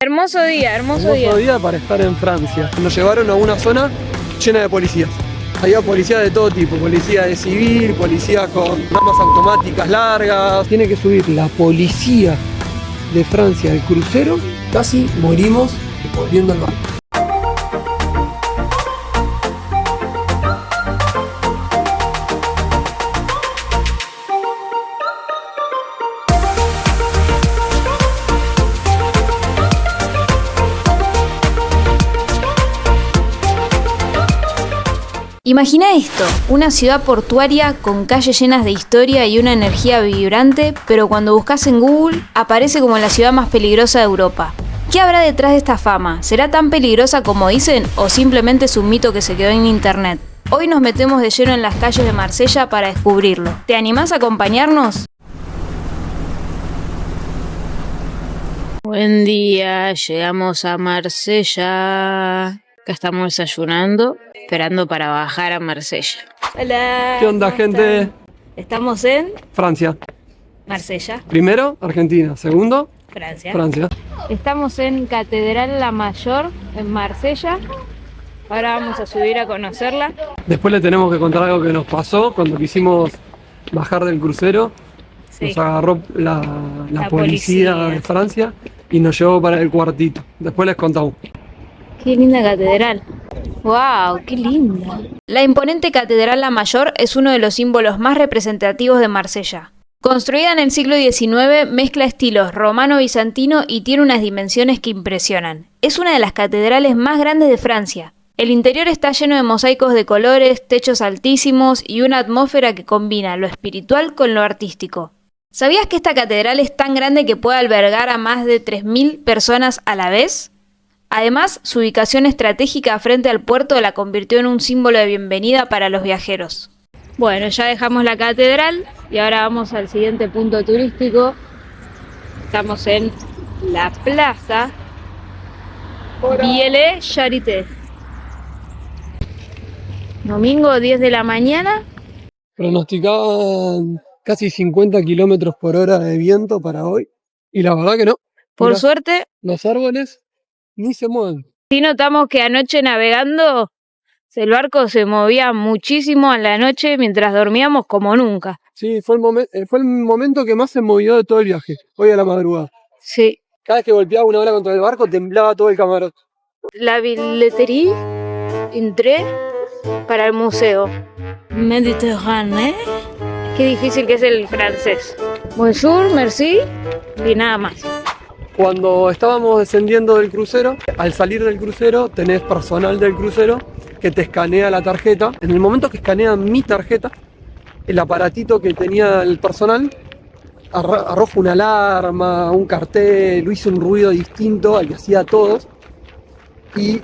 Hermoso día, hermoso Hermoso día. día para estar en Francia. Nos llevaron a una zona llena de policías. Había policía de todo tipo, policía de civil, policía con armas automáticas largas. Tiene que subir la policía de Francia del crucero. Casi morimos volviendo al barco. Imagina esto, una ciudad portuaria con calles llenas de historia y una energía vibrante, pero cuando buscas en Google aparece como la ciudad más peligrosa de Europa. ¿Qué habrá detrás de esta fama? ¿Será tan peligrosa como dicen o simplemente es un mito que se quedó en internet? Hoy nos metemos de lleno en las calles de Marsella para descubrirlo. ¿Te animás a acompañarnos? Buen día, llegamos a Marsella. Acá estamos desayunando, esperando para bajar a Marsella. Hola. ¿Qué onda, gente? Estamos en Francia. Marsella, Primero, Argentina. Segundo, Francia. Francia. Estamos en Catedral La Mayor, en Marsella. Ahora vamos a subir a conocerla. Después le tenemos que contar algo que nos pasó cuando quisimos bajar del crucero. Sí. Nos agarró la policía policía. de Francia y nos llevó para el cuartito. Después les contamos. Qué linda catedral. ¡Wow! ¡Qué linda! La imponente Catedral La Mayor es uno de los símbolos más representativos de Marsella. Construida en el siglo XIX, mezcla estilos romano-bizantino y tiene unas dimensiones que impresionan. Es una de las catedrales más grandes de Francia. El interior está lleno de mosaicos de colores, techos altísimos y una atmósfera que combina lo espiritual con lo artístico. ¿Sabías que esta catedral es tan grande que puede albergar a más de 3.000 personas a la vez? Además, su ubicación estratégica frente al puerto la convirtió en un símbolo de bienvenida para los viajeros. Bueno, ya dejamos la catedral y ahora vamos al siguiente punto turístico. Estamos en la plaza Vielle Charité. Domingo 10 de la mañana. Pronosticaban casi 50 kilómetros por hora de viento para hoy. Y la verdad que no. Por Mirá, suerte, los árboles ni se mueven. sí notamos que anoche navegando el barco se movía muchísimo a la noche mientras dormíamos como nunca. Sí, fue el momento que más se movió de todo el viaje, hoy a la madrugada. Sí. Cada vez que golpeaba una ola contra el barco, temblaba todo el camarote. La billetería, entré para el museo Méditerranée. Qué difícil que es el francés. Bonjour, merci y nada más. Cuando estábamos descendiendo del crucero, al salir del crucero tenés personal del crucero que te escanea la tarjeta. En el momento que escanea mi tarjeta, el aparatito que tenía el personal arroja una alarma, un cartel, hizo un ruido distinto al que hacía todos. Y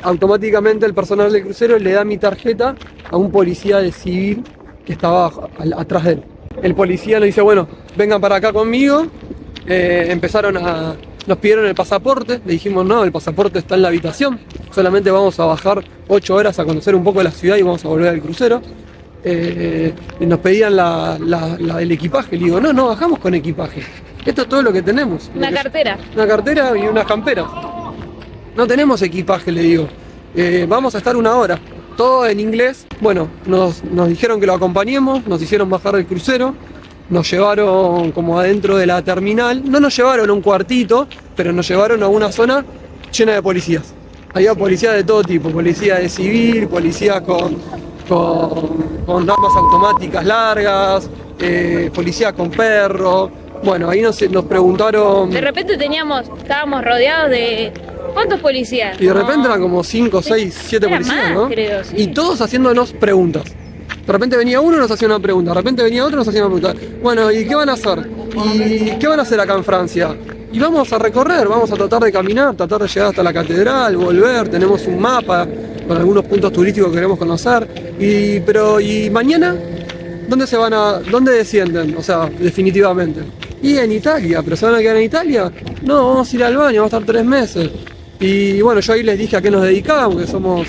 automáticamente el personal del crucero le da mi tarjeta a un policía de civil que estaba atrás de él. El policía nos dice, bueno, vengan para acá conmigo. Nos pidieron el pasaporte, le dijimos no, el pasaporte está en la habitación, solamente vamos a bajar 8 horas a conocer un poco de la ciudad y vamos a volver al crucero. Y nos pedían el equipaje, le digo, no, bajamos con equipaje, esto es todo lo que tenemos. Una cartera. Una cartera y unas camperas. No tenemos equipaje, le digo, vamos a estar 1 hora, todo en inglés. Bueno, nos dijeron que lo acompañemos, nos hicieron bajar del crucero. Nos llevaron como adentro de la terminal, no nos llevaron a un cuartito, pero nos llevaron a una zona llena de policías. Había policía de todo tipo, policía de civil, policía con armas automáticas largas, policía con perro. Bueno, ahí nos preguntaron... De repente estábamos rodeados de... ¿Cuántos policías? Y de repente eran como 5, 6, 7 Era policías, más, ¿no? creo, sí. Y todos haciéndonos preguntas. De repente venía uno y nos hacía una pregunta, de repente venía otro y nos hacía una pregunta. Bueno, ¿y qué van a hacer? ¿Y qué van a hacer acá en Francia? Y vamos a recorrer, vamos a tratar de caminar, tratar de llegar hasta la catedral, volver, tenemos un mapa con algunos puntos turísticos que queremos conocer. ¿Y mañana? ¿Dónde descienden? O sea, definitivamente. Y en Italia, ¿pero se van a quedar en Italia? No, vamos a ir al baño, vamos a estar 3 meses. Y bueno, yo ahí les dije a qué nos dedicamos, que somos...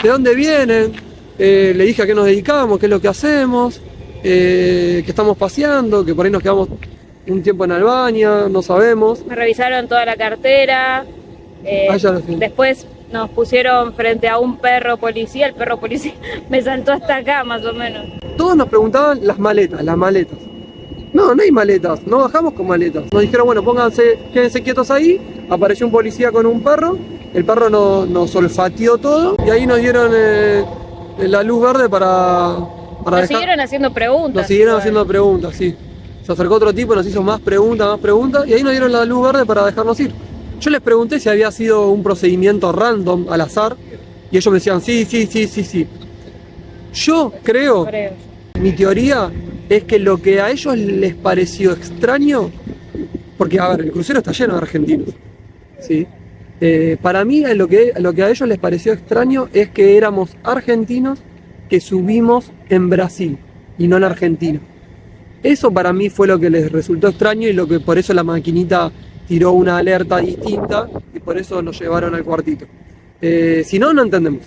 ¿De dónde vienen? Le dije a qué nos dedicamos, qué es lo que hacemos, que estamos paseando, que por ahí nos quedamos un tiempo en Albania, no sabemos. Me revisaron toda la cartera. Ya lo sé. Después nos pusieron frente a un perro policía. El perro policía me saltó hasta acá, más o menos. Todos nos preguntaban las maletas. No hay maletas, no bajamos con maletas. Nos dijeron, bueno, quédense quietos ahí. Apareció un policía con un perro. El perro nos olfateó todo. Y ahí nos dieron la luz verde para Nos siguieron haciendo preguntas. Nos siguieron haciendo preguntas, sí. Se acercó otro tipo, nos hizo más preguntas. Y ahí nos dieron la luz verde para dejarnos ir. Yo les pregunté si había sido un procedimiento random, al azar. Y ellos me decían, sí. Yo creo. Mi teoría es que lo que a ellos les pareció extraño, porque a ver, el crucero está lleno de argentinos, ¿sí? Para mí lo que a ellos les pareció extraño es que éramos argentinos que subimos en Brasil y no en Argentina. Eso para mí fue lo que les resultó extraño y lo que por eso la maquinita tiró una alerta distinta y por eso nos llevaron al cuartito. Si no, no entendemos.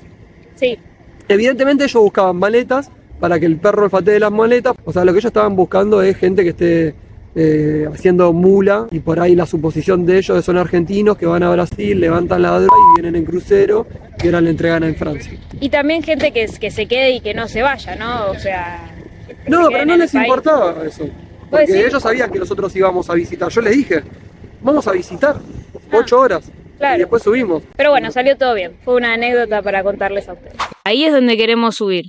Sí. Evidentemente ellos buscaban maletas para que el perro olfatee las maletas. O sea, lo que ellos estaban buscando es gente que esté haciendo mula, y por ahí la suposición de ellos es que son argentinos que van a Brasil, levantan la droga y vienen en crucero y ahora le entregan en Francia. Y también gente que se quede y que no se vaya, ¿no? O sea... No, pero no les importaba eso. Porque ellos sabían que nosotros íbamos a visitar. Yo les dije, vamos a visitar 8 horas. Claro. Y después subimos. Pero bueno, salió todo bien. Fue una anécdota para contarles a ustedes. Ahí es donde queremos subir.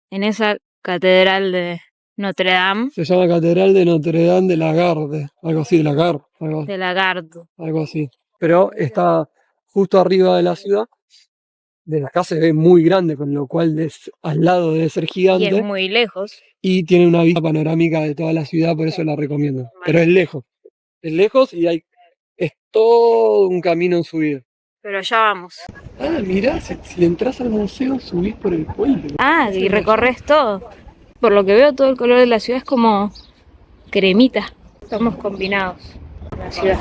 En esa catedral de Notre Dame. Se llama Catedral de Notre Dame de Lagarde. Algo así, de Lagarde. De Lagarde. Algo así. Pero está justo arriba de la ciudad. Desde acá se ve muy grande, con lo cual al lado debe ser gigante. Y es muy lejos. Y tiene una vista panorámica de toda la ciudad, por eso la recomiendo. Pero es lejos. Es lejos y es todo un camino en subida. Pero allá vamos. Ah, mirá, si entras al museo subís por el puente. Ah, y recorres todo. Por lo que veo, todo el color de la ciudad es como cremita. Estamos combinados en la ciudad.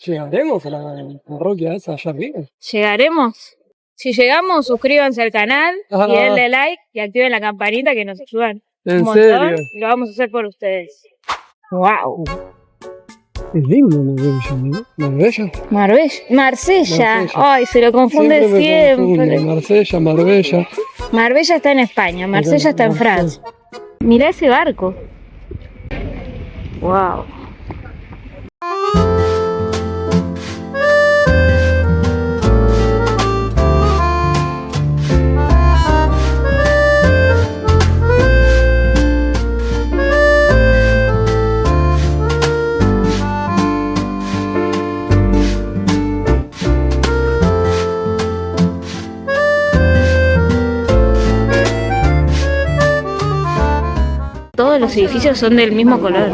¿Llegaremos a la parroquia esa allá arriba? ¿Llegaremos? Si llegamos, suscríbanse al canal y denle like y activen la campanita que nos ayudan un montón. ¿En serio? Y lo vamos a hacer por ustedes. ¡Wow! Es lindo Marbella, ¿no? Marsella. Ay, se lo confunde siempre. Marbella. Marbella está en España, Marsella está en Francia. Mirá ese barco. ¡Wow! Todos los edificios son del mismo color.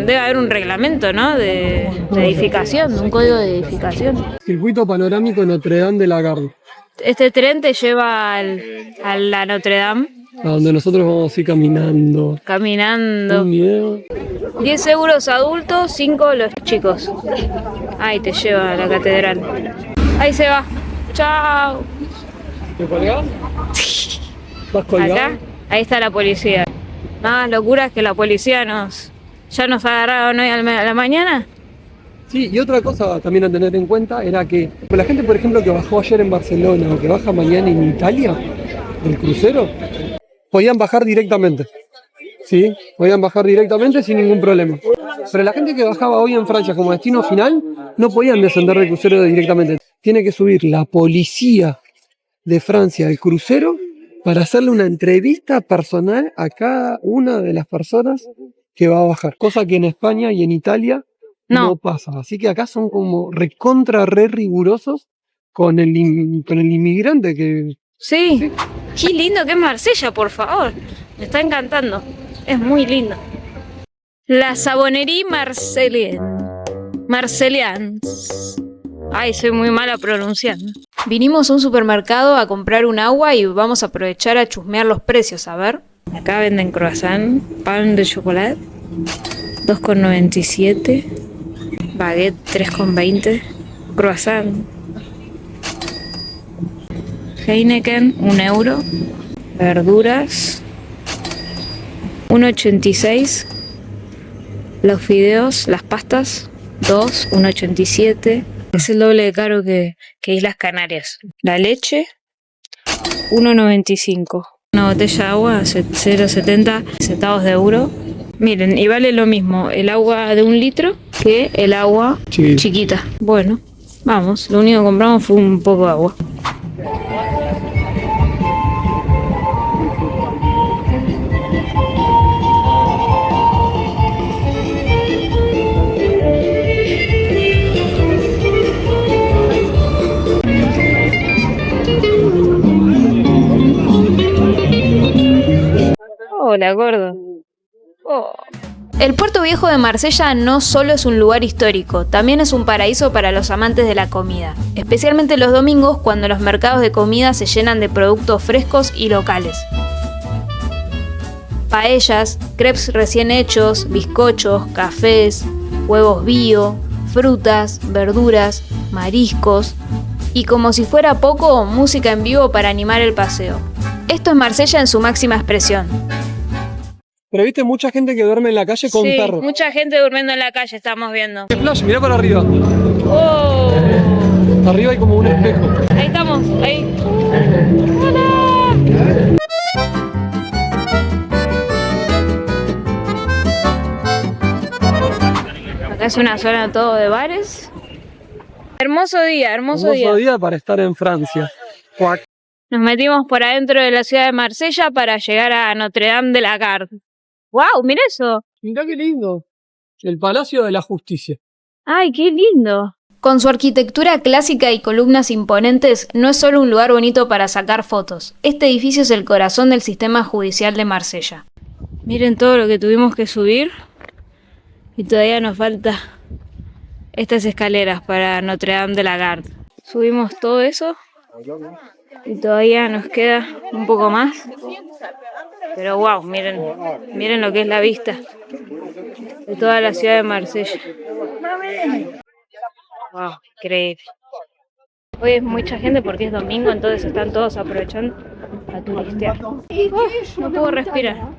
Debe haber un reglamento, ¿no? De edificación, un código de edificación. Circuito panorámico Notre Dame de Lagarde. Este tren te lleva a la Notre Dame. A donde nosotros vamos a ir caminando. Caminando. Un miedo. 10 euros adultos, 5 los chicos. Ahí te lleva a la catedral. Ahí se va. Chao. ¿Te colgás? ¿Vas colgado? Acá. Ahí está la policía. Nada más locura es que la policía ya nos agarraron hoy a la mañana. Sí, y otra cosa también a tener en cuenta era que la gente, por ejemplo, que bajó ayer en Barcelona o que baja mañana en Italia, del crucero, podían bajar directamente. Sí, podían bajar directamente sin ningún problema. Pero la gente que bajaba hoy en Francia como destino final, no podían descender del crucero directamente. Tiene que subir la policía de Francia al crucero para hacerle una entrevista personal a cada una de las personas que va a bajar. Cosa que en España y en Italia no pasa. Así que acá son como re rigurosos con el inmigrante que... Sí. Qué lindo que es Marsella, por favor. Me está encantando. Es muy lindo. La Savonnerie Marcelians. Ay, soy muy mala pronunciando. Vinimos a un supermercado a comprar un agua y vamos a aprovechar a chusmear los precios, a ver. Acá venden croissant, pan de chocolate, 2,97, baguette 3,20, croissant, Heineken 1 euro, verduras 1,86. Los fideos, las pastas, 2, 1,87. Es el doble de caro que Islas Canarias. La leche, 1,95. Una botella de agua, 0,70 centavos de euro. Miren, y vale lo mismo el agua de 1 litro que el agua chiquita. Bueno, vamos, lo único que compramos fue un poco de agua. Hola, gordo. Oh. El Puerto Viejo de Marsella no solo es un lugar histórico, también es un paraíso para los amantes de la comida, especialmente los domingos cuando los mercados de comida se llenan de productos frescos y locales. Paellas, crepes recién hechos, bizcochos, cafés, huevos bio, frutas, verduras, mariscos y, como si fuera poco, música en vivo para animar el paseo. Esto es Marsella en su máxima expresión. Pero viste mucha gente que duerme en la calle con perros. Mucha gente durmiendo en la calle, estamos viendo. ¡Qué flash! Mirá para arriba. ¡Oh! Arriba hay como un espejo. Ahí estamos, ahí. ¡Hola! Acá es una zona todo de bares. Hermoso día, hermoso día para estar en Francia. Cuac. Nos metimos por adentro de la ciudad de Marsella para llegar a Notre Dame de la Garde. ¡Wow! ¡Mira eso! Mirá qué lindo. El Palacio de la Justicia. ¡Ay, qué lindo! Con su arquitectura clásica y columnas imponentes, no es solo un lugar bonito para sacar fotos. Este edificio es el corazón del sistema judicial de Marsella. Miren todo lo que tuvimos que subir. Y todavía nos falta estas escaleras para Notre Dame de la Garde. Subimos todo eso. Y todavía nos queda un poco más. Pero wow, miren lo que es la vista de toda la ciudad de Marsella. Wow, increíble. Hoy es mucha gente porque es domingo, entonces están todos aprovechando a turistear. No puedo respirar.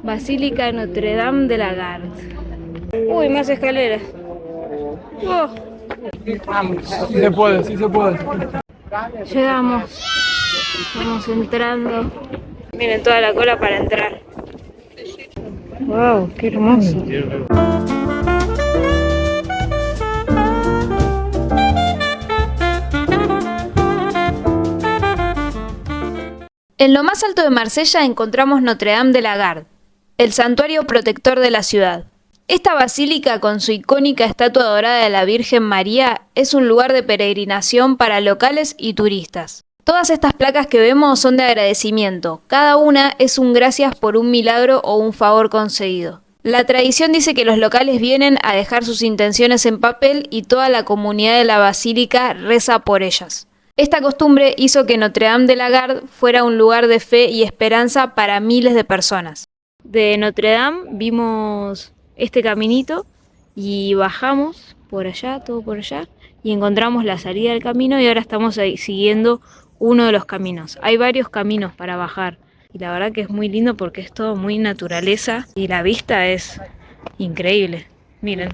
Basílica Notre Dame de la Garde. Uy, más escaleras. Oh. Sí se puede, sí se puede. Llegamos. Estamos entrando. Miren toda la cola para entrar. Wow, qué hermoso. En lo más alto de Marsella encontramos Notre Dame de la Garde, el santuario protector de la ciudad. Esta basílica, con su icónica estatua dorada de la Virgen María, es un lugar de peregrinación para locales y turistas. Todas estas placas que vemos son de agradecimiento, cada una es un gracias por un milagro o un favor concedido. La tradición dice que los locales vienen a dejar sus intenciones en papel y toda la comunidad de la basílica reza por ellas. Esta costumbre hizo que Notre Dame de la Garde fuera un lugar de fe y esperanza para miles de personas. De Notre Dame vimos este caminito y bajamos por allá, todo por allá, y encontramos la salida del camino y ahora estamos ahí siguiendo uno de los caminos. Hay varios caminos para bajar y la verdad que es muy lindo porque es todo muy naturaleza y la vista es increíble. Miren.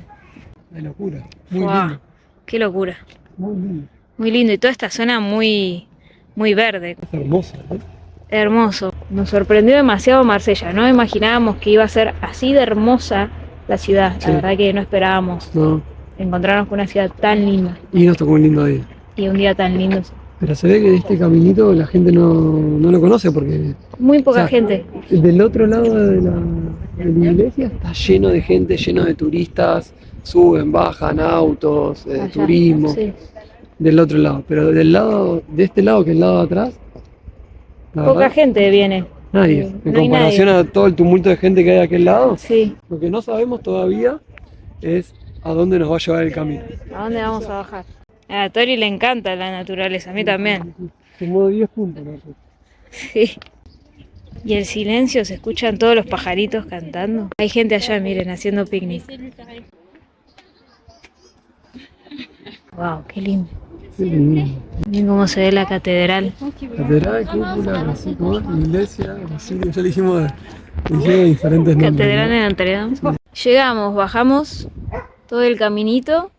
Qué locura, muy lindo. Qué locura. Muy lindo. Muy lindo y toda esta zona muy verde. Es hermoso, ¿eh? Hermoso. Nos sorprendió demasiado Marsella. No imaginábamos que iba a ser así de hermosa la ciudad. La verdad que no esperábamos encontrarnos con una ciudad tan linda. Y nos tocó un lindo día. Y un día tan lindo. Pero se ve que este caminito la gente no lo conoce porque... Muy poca gente. Del otro lado de la iglesia está lleno de gente, lleno de turistas. Suben, bajan, autos, turismo. Sí. Del otro lado, pero de este lado, que es el lado de atrás, poca gente viene. Nadie. En comparación a todo el tumulto de gente que hay de aquel lado, sí. Lo que no sabemos todavía es a dónde nos va a llevar el camino. ¿A dónde vamos a bajar? A Tori le encanta la naturaleza, a mí también. Tengo 10 puntos, ¿no? Sí. Y el silencio, se escuchan todos los pajaritos cantando. Hay gente allá, miren, haciendo picnic. Wow, qué lindo. Miren cómo se ve la catedral. Catedral, cúpula, iglesia, basílica. Ya le dijimos Tiene diferentes nombres, Catedral ¿no? de Notre Dame. Llegamos, bajamos todo el caminito.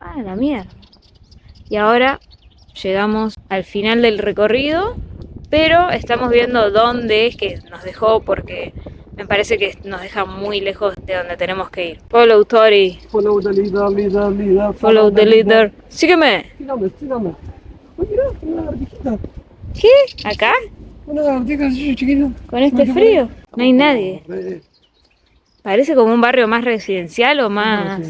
Ah, la mierda. Y ahora llegamos al final del recorrido, pero estamos viendo dónde es que nos dejó porque me parece que nos deja muy lejos de donde tenemos que ir. Follow Tori. Follow the leader. Follow the leader. Sígueme. Sígame. Uy, mirá, una lagartijita. ¿Qué? ¿Acá? Una lagartija así chiquita. ¿Con este frío? No hay nadie. Re Parece como un barrio más residencial o más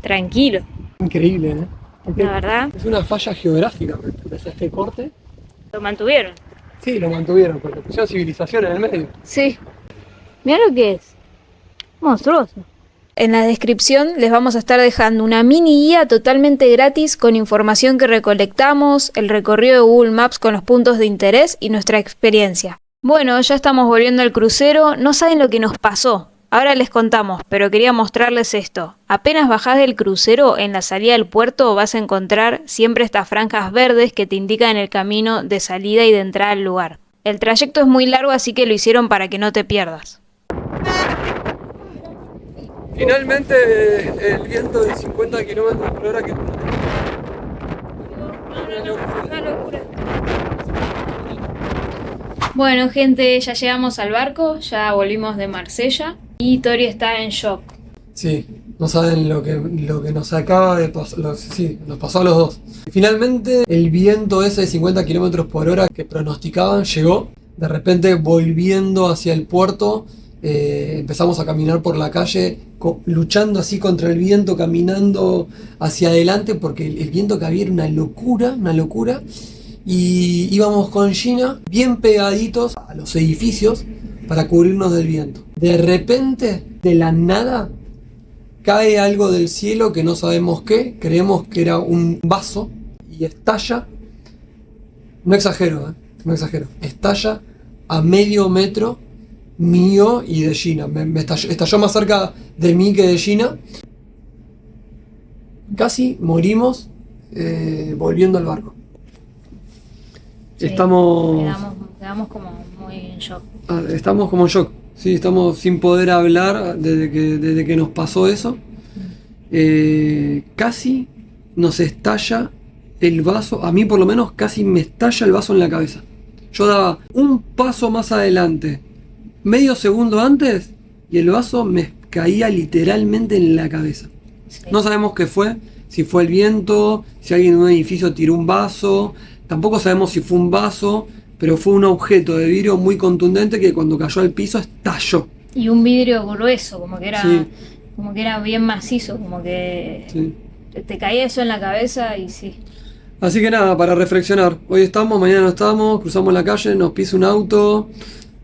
tranquilo. Increíble, ¿eh? Porque La verdad, es una falla geográfica. ¿Ves este corte? lo mantuvieron. Sí, lo mantuvieron, porque pusieron civilización en el medio. Sí. Mira lo que es. Monstruoso. En la descripción les vamos a estar dejando una mini guía totalmente gratis con información que recolectamos, el recorrido de Google Maps con los puntos de interés y nuestra experiencia. Bueno, ya estamos volviendo al crucero, no saben lo que nos pasó. Ahora les contamos, pero quería mostrarles esto. Apenas bajás del crucero, en la salida del puerto vas a encontrar siempre estas franjas verdes que te indican el camino de salida y de entrada al lugar. El trayecto es muy largo, así que lo hicieron para que no te pierdas. Finalmente, el viento de 50 kilómetros por hora que... Una locura. Bueno, gente, ya llegamos al barco, ya volvimos de Marsella y Tori está en shock. Sí, no saben lo que nos acaba de pasar, sí, nos pasó a los dos. Finalmente, el viento ese de 50 kilómetros por hora que pronosticaban llegó. De repente, volviendo hacia el puerto, empezamos a caminar por la calle, luchando así contra el viento, caminando hacia adelante, porque el viento que había era una locura. Y íbamos con Gina bien pegaditos a los edificios para cubrirnos del viento. De repente, de la nada, cae algo del cielo que no sabemos qué, creemos que era un vaso y estalla, no exagero, estalla a medio metro mío y de Gina. Estalló más cerca de mí que de Gina. Casi morimos volviendo al barco. Sí, Quedamos como muy en shock. Estamos como en shock. Sí, estamos sin poder hablar desde que nos pasó eso. Casi nos estalla el vaso. A mí por lo menos casi me estalla el vaso en la cabeza. Yo daba un paso más adelante, medio segundo antes, y el vaso me caía literalmente en la cabeza. Sí. No sabemos qué fue, si fue el viento, si alguien en un edificio tiró un vaso. Tampoco sabemos si fue un vaso, pero fue un objeto de vidrio muy contundente que cuando cayó al piso estalló. Y un vidrio grueso, como que era, Sí. como que era bien macizo, como que Sí. te caía eso en la cabeza y sí. Así que nada, para reflexionar. Hoy estamos, mañana no estamos, cruzamos la calle, nos pisa un auto,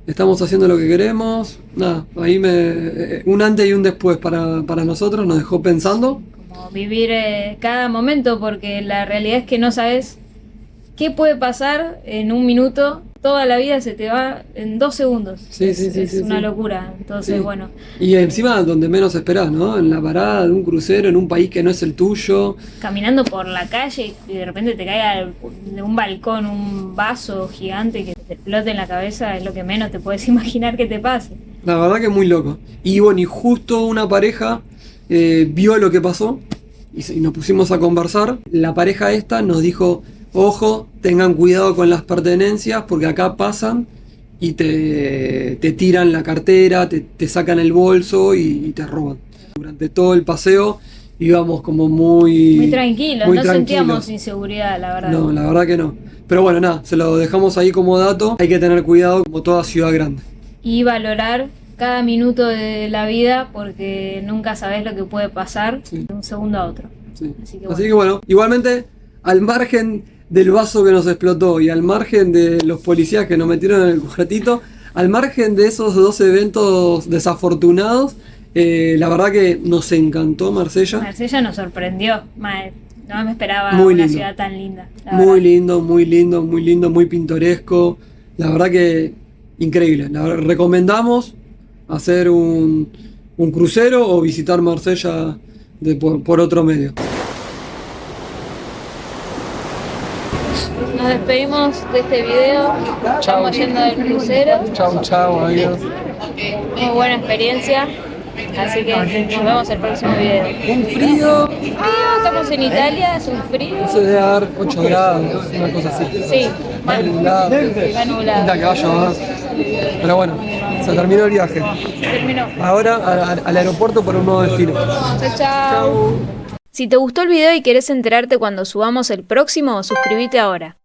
estamos haciendo lo que queremos. Nada, ahí un antes y un después para nosotros, nos dejó pensando. Como vivir cada momento, porque la realidad es que no sabes qué puede pasar en un minuto. Toda la vida se te va en 2 segundos. Sí, Es sí, una sí. logrura. Entonces, Sí. bueno, Y encima donde menos esperás, ¿no? En la parada de un crucero, en un país que no es el tuyo. caminando por la calle y de repente te caiga de un balcón un vaso gigante que te explote en la cabeza, es lo que menos te puedes imaginar que te pase. La verdad que es muy loco. Y bueno, y justo una pareja vio lo que pasó y nos pusimos a conversar. La pareja esta nos dijo, ojo, tengan cuidado con las pertenencias porque acá pasan y te tiran la cartera, te sacan el bolso y te roban. Durante todo el paseo íbamos como Muy tranquilos, muy no tranquilos. sentíamos inseguridad, la verdad. No, la verdad que no. Pero bueno, nada, se lo dejamos ahí como dato. Hay que tener cuidado como toda ciudad grande. Y valorar cada minuto de la vida porque nunca sabes lo que puede pasar Sí. de un segundo a otro. Sí. Así que bueno. Igualmente, al margen del vaso que nos explotó y al margen de los policías que nos metieron en el cuartito, al margen de esos 2 eventos desafortunados, la verdad que nos encantó Marsella. Marsella nos sorprendió. No me esperaba Muy una lindo. ciudad tan linda. la Muy verdad. lindo, muy lindo, muy lindo, muy pintoresco. La verdad que increíble. Recomendamos hacer un crucero o visitar Marsella por otro medio. Nos Nos despedimos de este video. Chao. Estamos yendo del crucero. Chau, chau, adiós. Muy buena experiencia. Así que nos vemos el próximo video. Un frío. Estamos en Italia, es un frío. Se debe dar 8 grados, una cosa así. Sí, Está nublado. está nublado. Pinta que va a llover. Pero bueno, se terminó el viaje. Terminó. Ahora al aeropuerto por un nuevo destino. Chao, chao. Si te gustó el video y querés enterarte cuando subamos el próximo, suscríbete ahora.